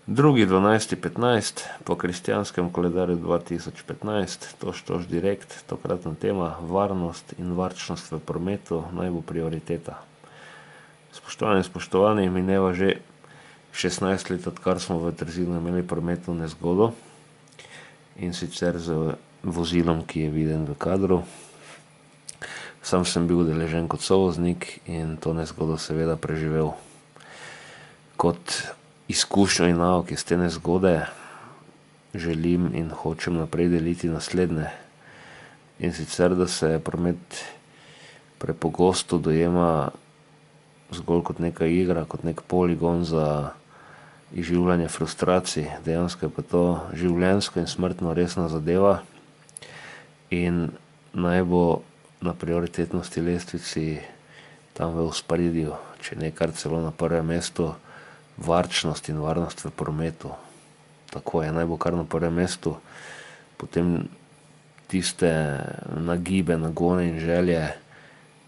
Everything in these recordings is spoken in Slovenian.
2.12.15 po kristjanskem koledarju 2015, tož direkt, tokratna tema, varnost in varčnost v prometu naj bo prioriteta. Spoštovani in spoštovani, mineva že 16 let, odkar smo v Trzinu imeli prometno nezgodo, in sicer z vozilom, ki je viden v kadru. Sam sem bil udeležen kot sovoznik in to nezgodo seveda preživel. Kot izkušnjo in nauk iz te nezgode želim in hočem naprej deliti naslednje. In sicer, da se promet prepogosto dojema zgolj kot neka igra, kot nek poligon za izživljanje frustracij, dejansko je pa to življenjsko in smrtno resna zadeva in naj bo na prioritetnosti lestvici tam v ospredju, če ne kar celo na prvem mestu, varčnost in varnost v prometu. Tako je, naj bo kar na prvem mestu, potem tiste nagibe, nagone in želje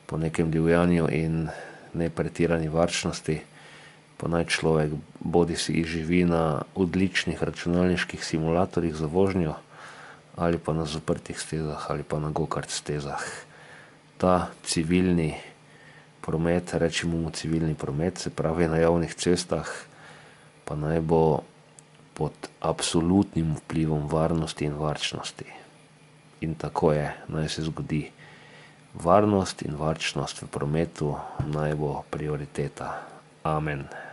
po nekem divjanju in nepretirani varčnosti pa naj človek bodisi izživi na odličnih računalniških simulatorjih za vožnjo ali pa na zaprtih stezah ali pa na gokart stezah. Ta civilni promet, rečemo mu civilni promet, se pravi na javnih cestah, pa naj bo pod absolutnim vplivom varnosti in varčnosti. In tako je, naj se zgodi. Varnost in varčnost v prometu naj bo prioriteta. Amen.